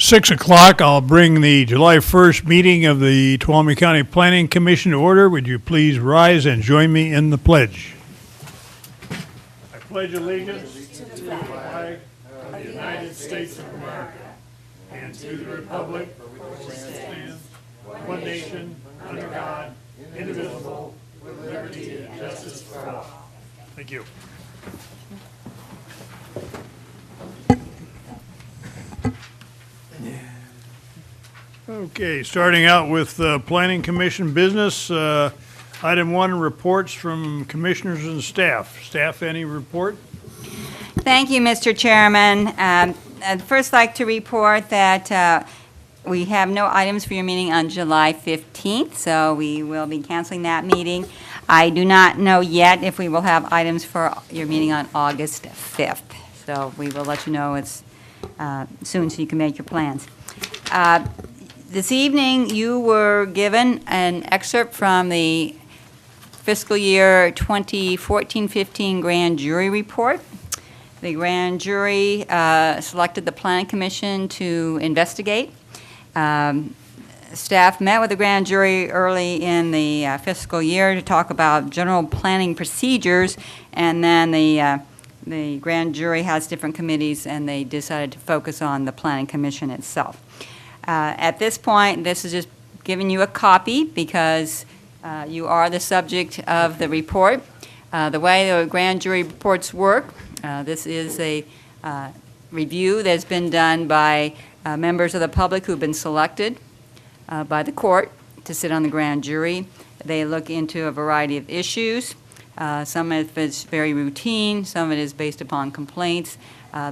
6 o'clock, I'll bring the July 1st meeting of the Tuolumne County Planning Commission to order. Would you please rise and join me in the pledge? I pledge allegiance to the flag of the United States of America and to the republic for which it stands, one nation, under God, indivisible, with liberty and justice for all. Thank you. Okay, starting out with Planning Commission business. Item 1, reports from commissioners and staff. Staff, any report? Thank you, Mr. Chairman. I'd first like to report that we have no items for your meeting on July 15th, so we will be canceling that meeting. I do not know yet if we will have items for your meeting on August 5th, so we will let you know as soon so you can make your plans. This evening, you were given an excerpt from the fiscal year 2014-15 grand jury report. The grand jury selected the Planning Commission to investigate. Staff met with the grand jury early in the fiscal year to talk about general planning procedures, and then the grand jury has different committees, and they decided to focus on the Planning Commission itself. At this point, this is just giving you a copy because you are the subject of the report. The way the grand jury reports work, this is a review that's been done by members of the public who've been selected by the court to sit on the grand jury. They look into a variety of issues. Some of it's very routine, some of it is based upon complaints.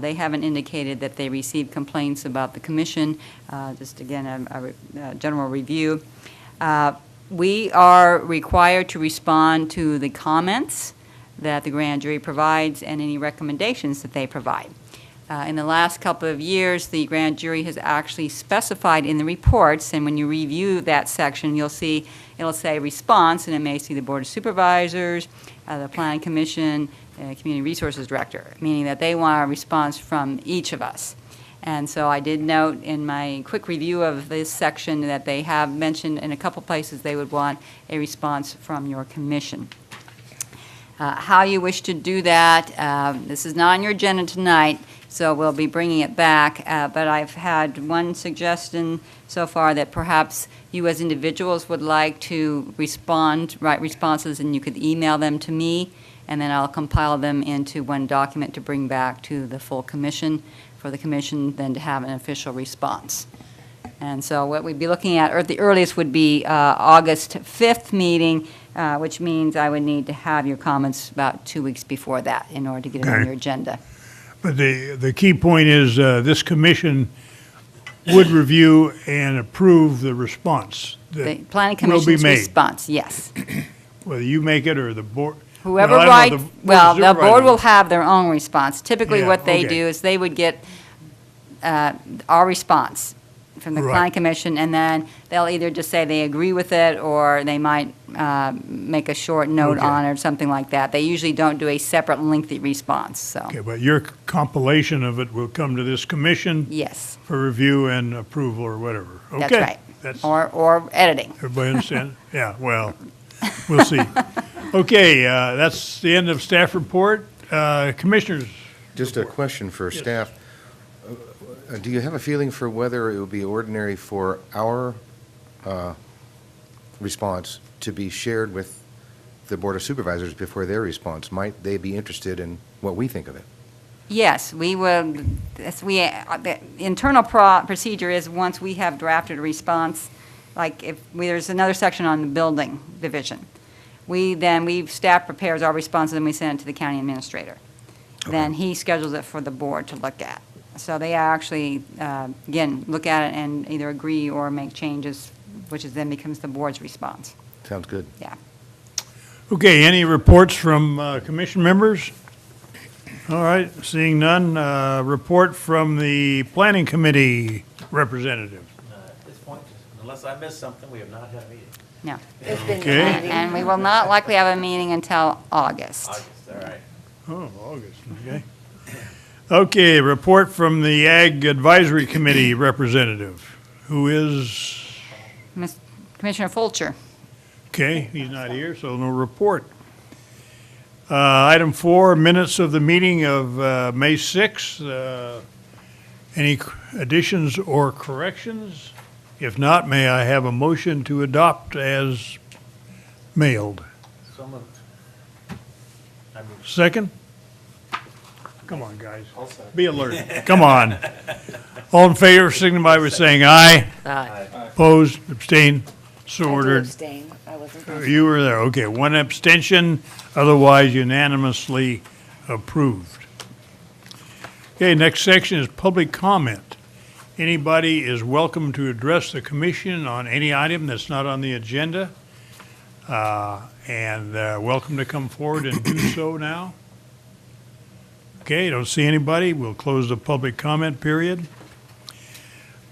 They haven't indicated that they received complaints about the commission, just again a general review. We are required to respond to the comments that the grand jury provides and any recommendations that they provide. In the last couple of years, the grand jury has actually specified in the reports, and when you review that section, you'll see it'll say response, and it may see the Board of Supervisors, the Planning Commission, Community Resources Director, meaning that they want a response from each of us. And so I did note in my quick review of this section that they have mentioned in a couple places they would want a response from your commission. How you wish to do that, this is not on your agenda tonight, so we'll be bringing it back, but I've had one suggestion so far that perhaps you as individuals would like to write responses, and you could email them to me, and then I'll compile them into one document to bring back to the full commission, for the commission then to have an official response. And so what we'd be looking at, or the earliest would be August 5th meeting, which means I would need to have your comments about 2 weeks before that in order to get it on your agenda. But the key point is this commission would review and approve the response that The Planning will be Commission's made. response, yes. Whether you make it or the board. Whoever Well, I don't know, writes, well, the board supervisor- will have their own response. Typically, Yeah, what they okay. do is they would get our response from the Right. Planning Commission, and then they'll either just say they agree with it, or they might make a short note Okay. on it or something like that. They usually don't do a separate lengthy response, so, Okay, but your compilation of it will come to this commission yes, for review and approval or whatever. that's Okay. right. That's, Or editing. everybody understand? Yeah, well, we'll see. Okay, that's the end of staff report. Commissioners, Just a question for Yes. staff. Do you have a feeling for whether it would be ordinary for our response to be shared with the Board of Supervisors before their response? Might they be interested in what we think of it? Yes, we will, the internal procedure is once we have drafted a response, like if there's another section on the building division, staff prepares our response, and then we send it to the county administrator. Then he schedules it for the board to look at. So they actually, again, look at it and either agree or make changes, which is then becomes the board's response. Sounds good. Yeah. okay, any reports from commission members? All right, seeing none, report from the planning committee representative. At this point, unless I missed something, we have not had a meeting. No. Okay. And we will not likely have a meeting until August. August, all right. Oh, August, okay. Okay, report from the Ag Advisory Committee representative, who is, Commissioner Fulcher. okay, he's not here, so no report. Item 4, minutes of the meeting of May 6th. Any additions or corrections? If not, may I have a motion to adopt as mailed? So moved. I mean, Second? Come on, guys. I'll second. Be alert. Come on. All in favor, signify by saying aye. Aye. Opposed, abstained, so I do ordered. abstain. I wasn't present. You were there, okay. One abstention, otherwise unanimously approved. Okay, next section is public comment. Anybody is welcome to address the commission on any item that's not on the agenda. And welcome to come forward and do so now. Okay, don't see anybody. We'll close the public comment period.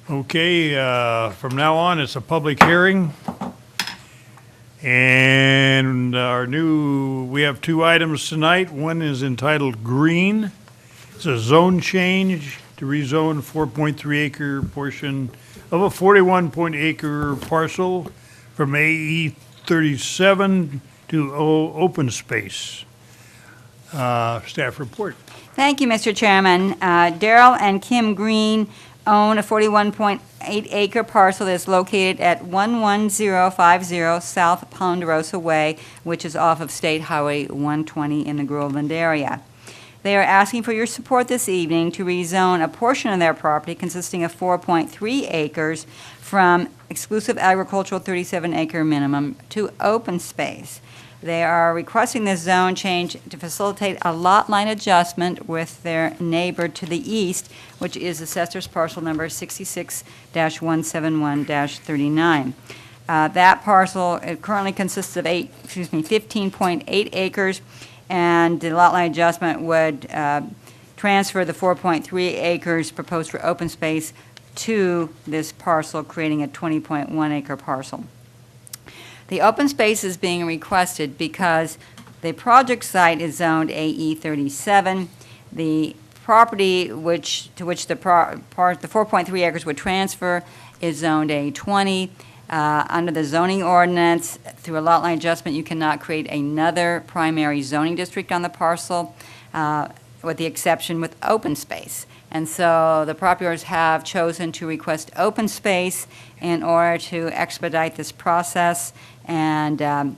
Okay, from now on, it's a public hearing. And we have 2 items tonight. One is entitled Green. It's a zone change to rezone 4.3 acre portion of a 41 acre parcel from AE 37 to open space. Staff report. Thank you, Mr. Chairman. Daryl and Kim Green own a 41.8 acre parcel that's located at 11050 South Ponderosa Way, which is off of State Highway 120 in the Groveland area. They are asking for your support this evening to rezone a portion of their property consisting of 4.3 acres from exclusive agricultural 37 acre minimum to open space. They are requesting this zone change to facilitate a lot line adjustment with their neighbor to the east, which is Assessor's Parcel Number 66-171-39. That parcel, it currently consists of 15.8 acres, and the lot line adjustment would transfer the 4.3 acres proposed for open space to this parcel, creating a 20.1 acre parcel. The open space is being requested because the project site is zoned AE 37. The property to which the 4.3 acres would transfer is zoned A20. Under the zoning ordinance, through a lot line adjustment, you cannot create another primary zoning district on the parcel, with the exception with open space. And so the property owners have chosen to request open space in order to expedite this process. And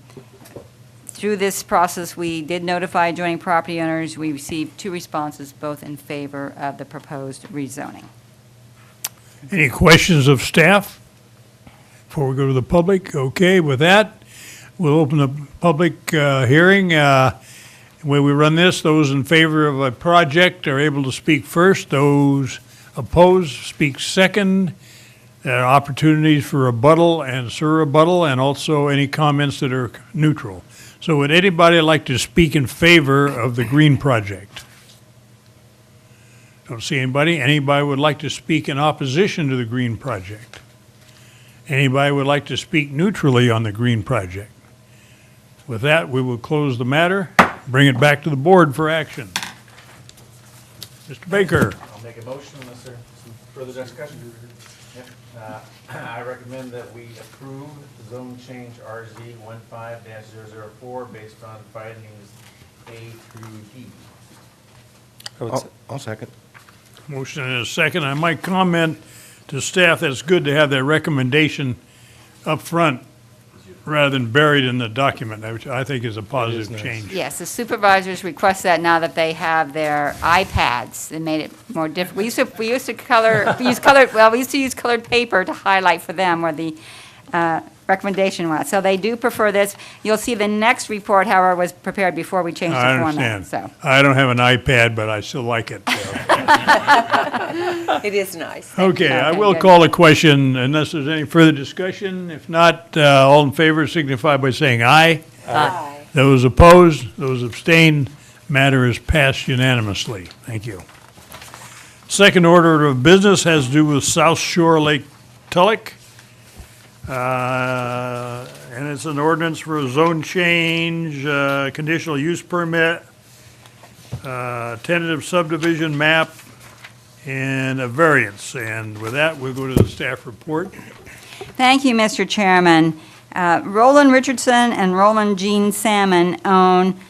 through this process, we did notify adjoining property owners. We received 2 responses, both in favor of the proposed rezoning. Any questions of staff before we go to the public? Okay, with that, we'll open the public hearing. The way we run this, those in favor of a project are able to speak first. Those opposed speak second. There are opportunities for rebuttal and surrebuttal, and also any comments that are neutral. So would anybody like to speak in favor of the Green project? Don't see anybody. Anybody would like to speak in opposition to the Green project? Anybody would like to speak neutrally on the Green project? With that, we will close the matter, bring it back to the board for action. Mr. Baker. I'll make a motion unless there's some further discussion. Yep. I recommend that we approve the zone change RZ 15-004 based on findings A through D. I'll second. Motion and a second. I might comment to staff that it's good to have that recommendation up front rather than buried in the document, which I think is a positive change. Yes, the supervisors request that now that they have their iPads. It made it more difficult. We used to use colored paper to highlight for them where the recommendation was. So they do prefer this. You'll see the next report, however, was prepared before we changed the I format. understand. So I don't have an iPad, but I still like it. So. It is nice. Okay, I Okay, will good. call a question unless there's any further discussion. If not, all in favor signify by saying aye. Aye. Those opposed, those abstained, matter is passed unanimously. Thank you. Second order of business has to do with South Shore Lake Tulloch. And it's an ordinance for a zone change, conditional use permit, tentative subdivision map, and a variance. And with that, we'll go to the staff report. Thank you, Mr. Chairman. Roland Richardson and Roland Jean Salmon own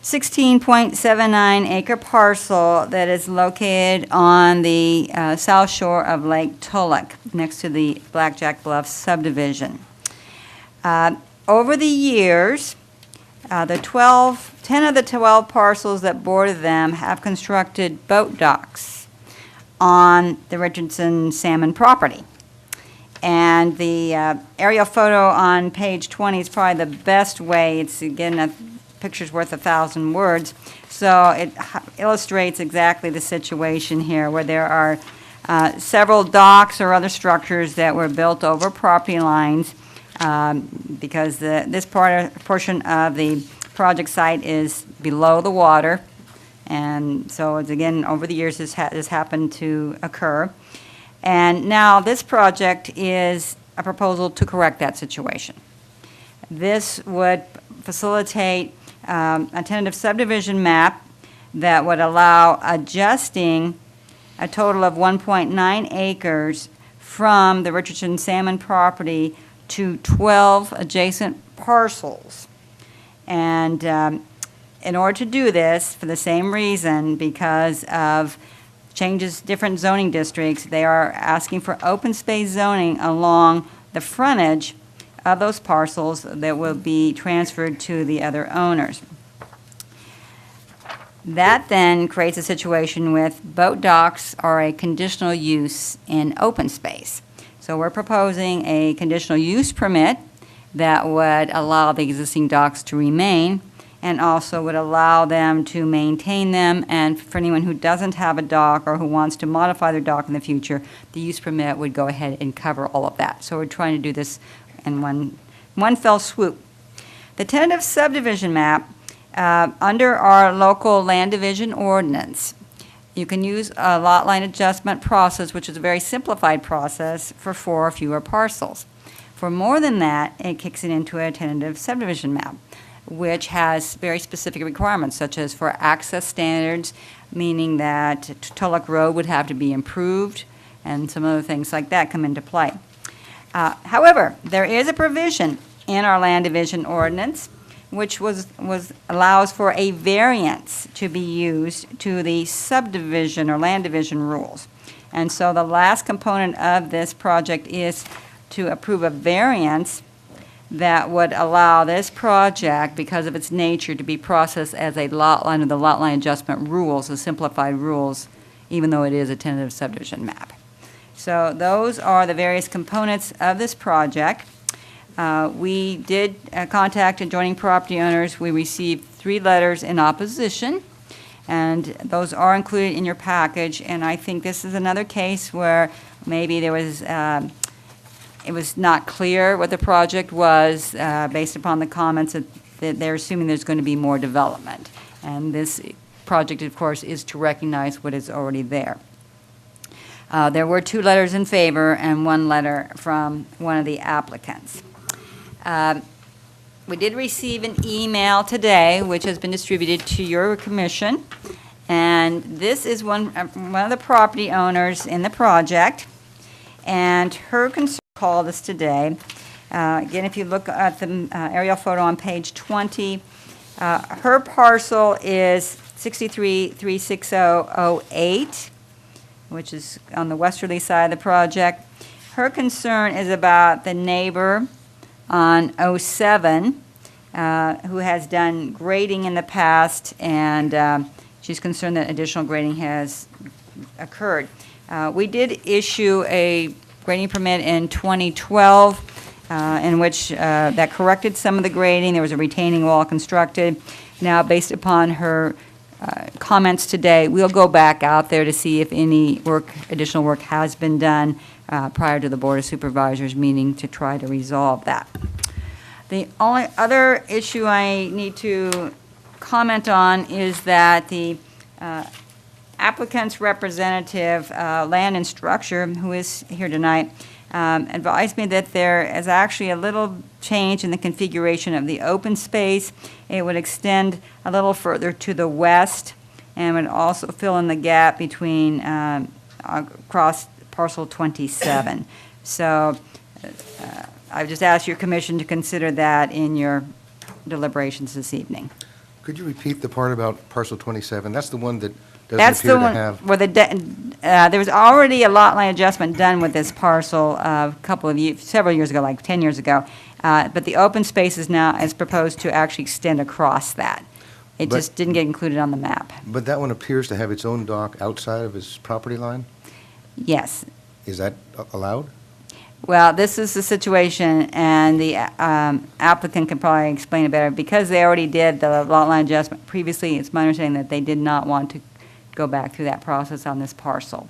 16.79 acre parcel that is located on the south shore of Lake Tuolumne, next to the Blackjack Bluff subdivision. Over the years, 10 of the 12 parcels that border them have constructed boat docks on the Richardson Salmon property. And the aerial photo on page 20 is probably the best way. It's, again, a picture's worth 1,000 words. So it illustrates exactly the situation here, where there are several docks or other structures that were built over property lines because this portion of the project site is below the water. And so, it's, again, over the years, this has happened to occur. And now this project is a proposal to correct that situation. This would facilitate a tentative subdivision map that would allow adjusting a total of 1.9 acres from the Richardson Salmon property to 12 adjacent parcels. And in order to do this, for the same reason, because of changes, different zoning districts, they are asking for open space zoning along the frontage of those parcels that will be transferred to the other owners. That then creates a situation with boat docks are a conditional use in open space. So we're proposing a conditional use permit that would allow the existing docks to remain and also would allow them to maintain them. And for anyone who doesn't have a dock or who wants to modify their dock in the future, the use permit would go ahead and cover all of that. So we're trying to do this in one fell swoop. The tentative subdivision map, under our local land division ordinance, you can use a lot line adjustment process, which is a very simplified process for 4 or fewer parcels. For more than that, it kicks it into a tentative subdivision map, which has very specific requirements, such as for access standards, meaning that Tulloch Road would have to be improved, and some other things like that come into play. However, there is a provision in our land division ordinance which allows for a variance to be used to the subdivision or land division rules. And so the last component of this project is to approve a variance that would allow this project, because of its nature, to be processed as a lot line of the lot line adjustment rules, the simplified rules, even though it is a tentative subdivision map. So those are the various components of this project. We did contact adjoining property owners. We received 3 letters in opposition, and those are included in your package. And I think this is another case where maybe there was it was not clear what the project was based upon the comments that they're assuming there's going to be more development. And this project, of course, is to recognize what is already there. There were 2 letters in favor and 1 letter from one of the applicants. We did receive an email today, which has been distributed to your commission, and this is one of the property owners in the project, and her concern called us today. Again, if you look at the aerial photo on page 20, her parcel is 63-36008, which is on the westerly side of the project. Her concern is about the neighbor on 07, who has done grading in the past, and she's concerned that additional grading has occurred. We did issue a grading permit in 2012 in which that corrected some of the grading. There was a retaining wall constructed. Now, based upon her comments today, we'll go back out there to see if any additional work has been done prior to the Board of Supervisors meeting to try to resolve that. The only other issue I need to comment on is that the applicant's representative, Land and Structure, who is here tonight, advised me that there is actually a little change in the configuration of the open space. It would extend a little further to the west and would also fill in the gap between, across parcel 27. So I've just asked your commission to consider that in your deliberations this evening. Could you repeat the part about parcel 27? That's the one that That's doesn't appear the to one have... where there was already a lot line adjustment done with this parcel a couple of years, several years ago, like 10 years ago. But the open space is now, is proposed to actually extend across that. It But- just didn't get included on the map. But that one appears to have its own dock outside of his property line? Yes. Is that allowed? Well, this is the situation, and the applicant can probably explain it better. Because they already did the lot line adjustment previously, it's my understanding that they did not want to go back through that process on this parcel.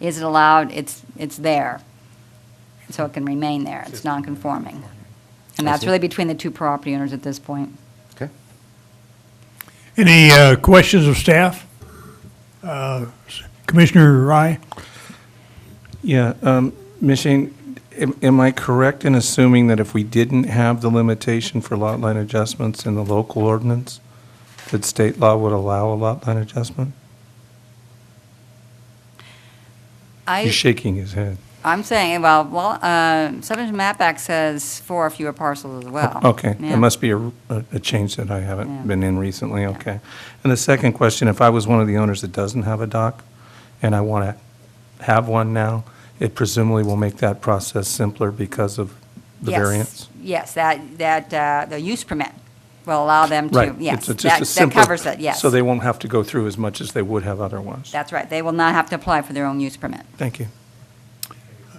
Is it allowed? It's there, so it can remain there. It's non-conforming. And I that's see. really between the two property owners at this point. Okay. Any questions of staff? Commissioner Rye? Yeah, Ms. Shane, am I correct in assuming that if we didn't have the limitation for lot line adjustments in the local ordinance, that state law would allow a lot line adjustment? He's shaking his head. I'm saying, Subdivision Map Act says 4 or fewer parcels as well. Okay, Yeah. it must be a change that I haven't Yeah. been in recently, okay. And the second question, if I was one of the owners that doesn't have a dock, and I want to have one now, it presumably will make that process simpler because of the Yes. variance? Yes, the use permit will allow them to, Right. yes, It's just a that simpler- covers it, yes. So they won't have to go through as much as they would have otherwise. That's right. They will not have to apply for their own use permit. Thank you.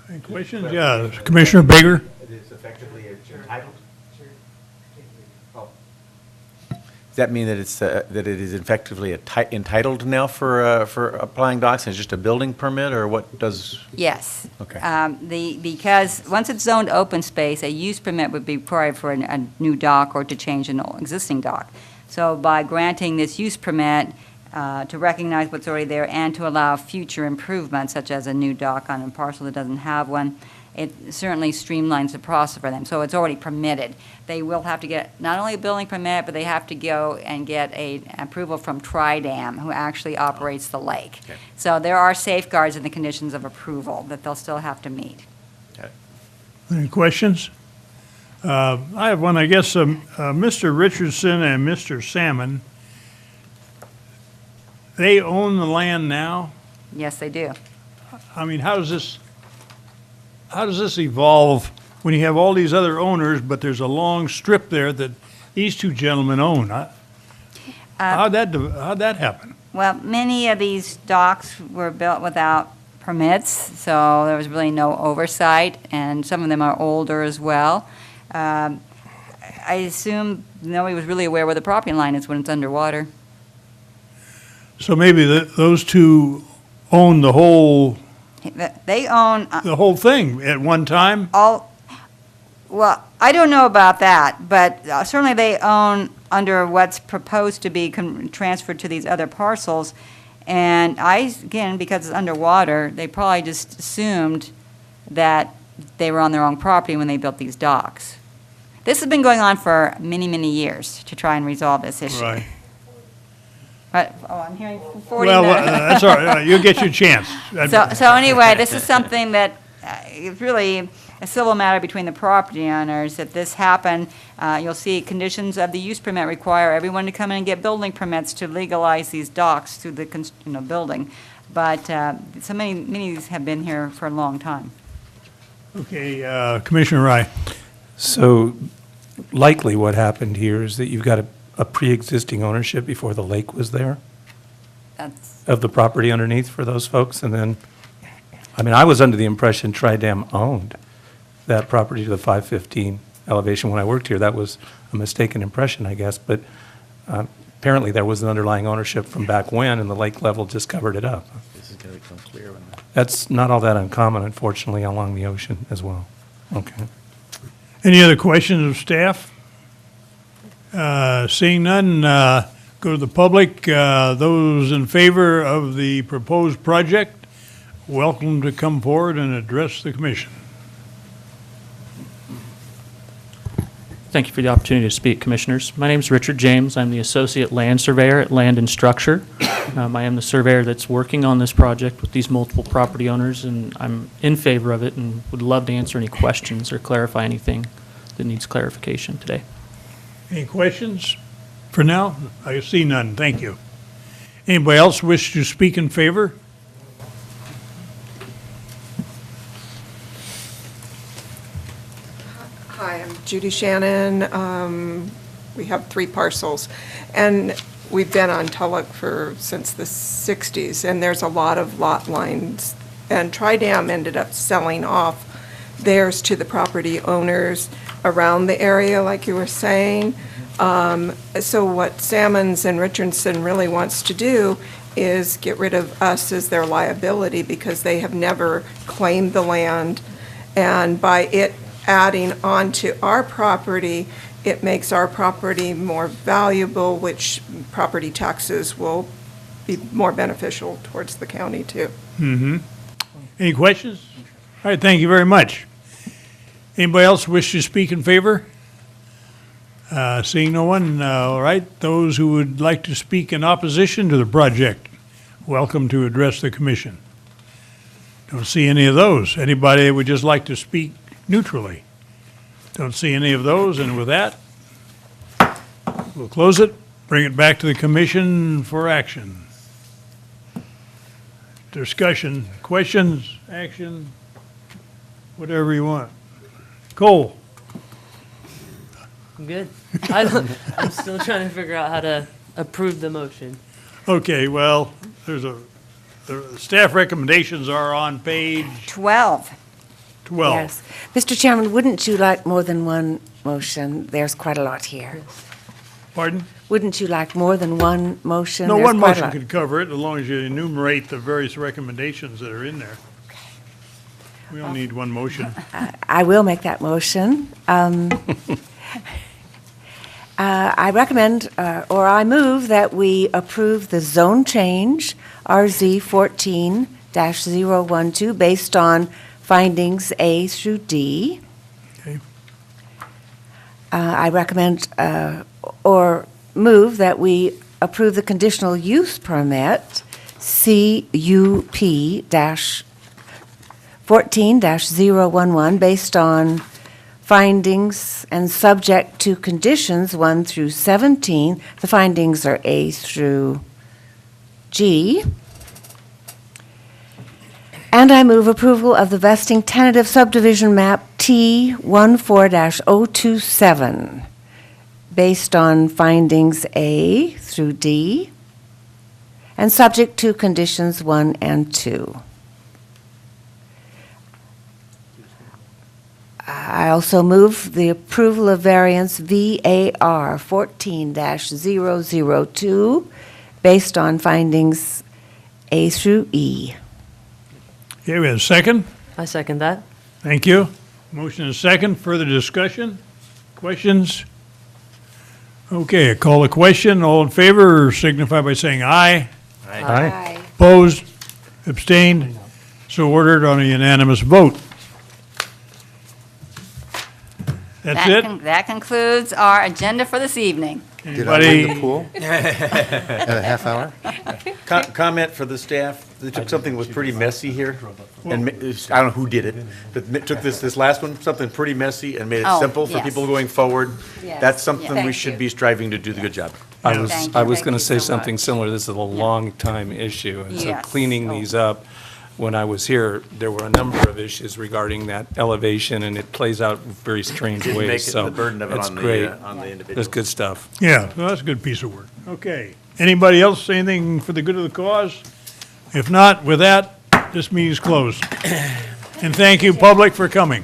Any questions? Yeah, Commissioner Baker? It is effectively entitled? Does that mean that it's, that it is effectively entitled now for applying docks, and it's just a building permit, or what does? Yes. Okay. Because once it's zoned open space, a use permit would be required for a new dock or to change an existing dock. So by granting this use permit to recognize what's already there and to allow future improvements, such as a new dock on a parcel that doesn't have one, it certainly streamlines the process for them. So it's already permitted. They will have to get not only a building permit, but they have to go and get a approval from Tridam, who actually operates the lake. Okay. So there are safeguards in the conditions of approval that they'll still have to meet. Any questions? I have one, I guess, Mr. Richardson and Mr. Salmon, they own the land now? Yes, they do. I mean, how does this evolve when you have all these other owners, but there's a long strip there that these two gentlemen own? How'd that happen? Well, many of these docks were built without permits, so there was really no oversight, and some of them are older as well. I assume nobody was really aware where the property line is when it's underwater. So maybe those two own the whole They own thing at one time? all, well, I don't know about that, but certainly they own under what's proposed to be transferred to these other parcels. And again, because it's underwater, they probably just assumed that they were on their own property when they built these docks. This has been going on for many, many years to try and resolve this issue. Right. But, I'm hearing 40 Well, minutes. that's all right, you'll get your chance. So anyway, this is something that is really a civil matter between the property owners. If this happened, you'll see conditions of the use permit require everyone to come in and get building permits to legalize these docks through the building. But so many of these have been here for a long time. Okay, Commissioner Rye. So likely what happened here is that you've got a pre-existing ownership before the lake was there That's, of the property underneath for those folks, and then, I mean, I was under the impression Tridam owned that property to the 515 elevation when I worked here. That was a mistaken impression, I guess, but apparently there was an underlying ownership from back when, and the lake level just covered it up. This is going to become clear when That's not all that uncommon, unfortunately, along the ocean as well. Okay. Any other questions of staff? Seeing none, go to the public. Those in favor of the proposed project welcome to come forward and address the commission. Thank you for the opportunity to speak, Commissioners. My name is Richard James. I'm the Associate Land Surveyor at Land and Structure. I am the surveyor that's working on this project with these multiple property owners, and I'm in favor of it and would love to answer any questions or clarify anything that needs clarification today. Any questions for now? I see none. Thank you. Anybody else wish to speak in favor? Hi, I'm Judy Shannon. We have 3 parcels, and we've been on Tulloch since the 60s, and there's a lot of lot lines. And Tridam ended up selling off theirs to the property owners around the area, like you were saying. So what Salmons and Richardson really wants to do is get rid of us as their liability, because they have never claimed the land. And by it adding on to our property, it makes our property more valuable, which property taxes will be more beneficial towards the county too. Any questions? All right, thank you very much. Anybody else wish to speak in favor? Seeing no one, all right. Those who would like to speak in opposition to the project, welcome to address the commission. Don't see any of those. Anybody that would just like to speak neutrally? Don't see any of those, and with that, we'll close it, bring it back to the commission for action. Discussion, questions, action, whatever you want. Cole? Good. I'm still trying to figure out how to approve the motion. Okay, well, the staff recommendations are on page 12. 12. Yes. Mr. Chairman, wouldn't you like more than one motion? There's quite a lot here. Pardon? Wouldn't you like more than one motion? No, There's one quite a motion lot. could cover it, as long as you enumerate the various recommendations that are in there. We only need one motion. I will make that motion. I recommend, or I move that we approve the zone change, RZ 14-012, based on findings A through D. Okay. I recommend, or move that we approve the conditional use permit, CUP-14-011, based on findings and subject to conditions 1 through 17. The findings are A through G. And I move approval of the vesting tentative subdivision map T14-027, based on findings A through D, and subject to conditions 1 and 2. I also move the approval of variance VAR 14-002, based on findings A through E. Okay, we have a second. I second that. Thank you. Motion is second. Further discussion? Questions? Okay, I call the question. All in favor signify by saying aye. Aye. Opposed? Abstained? So ordered on a unanimous vote. That's it? That concludes our agenda for this evening. Did I win the Anybody? pool? At a half hour? Comment for the staff, they took something that was pretty messy here, and I don't know who did it, but took this last one, something pretty messy, and made it Oh, simple for yes. people going forward. Yes. That's something we Thank should you. be striving to do the good job. Yeah. I was Thank I you. was Thank going you to say so something much. similar. This is a long time issue, and so Yes. cleaning Oh. these up. When I was here, there were a number of issues regarding that elevation, and it plays out in very strange Didn't make ways. it So the burden of it that's on great. the individual. That's good stuff. Yeah, well, that's a good piece of work. Okay. Anybody else say anything for the good of the cause? If not, with that, this meeting is closed. And thank you, public, for coming.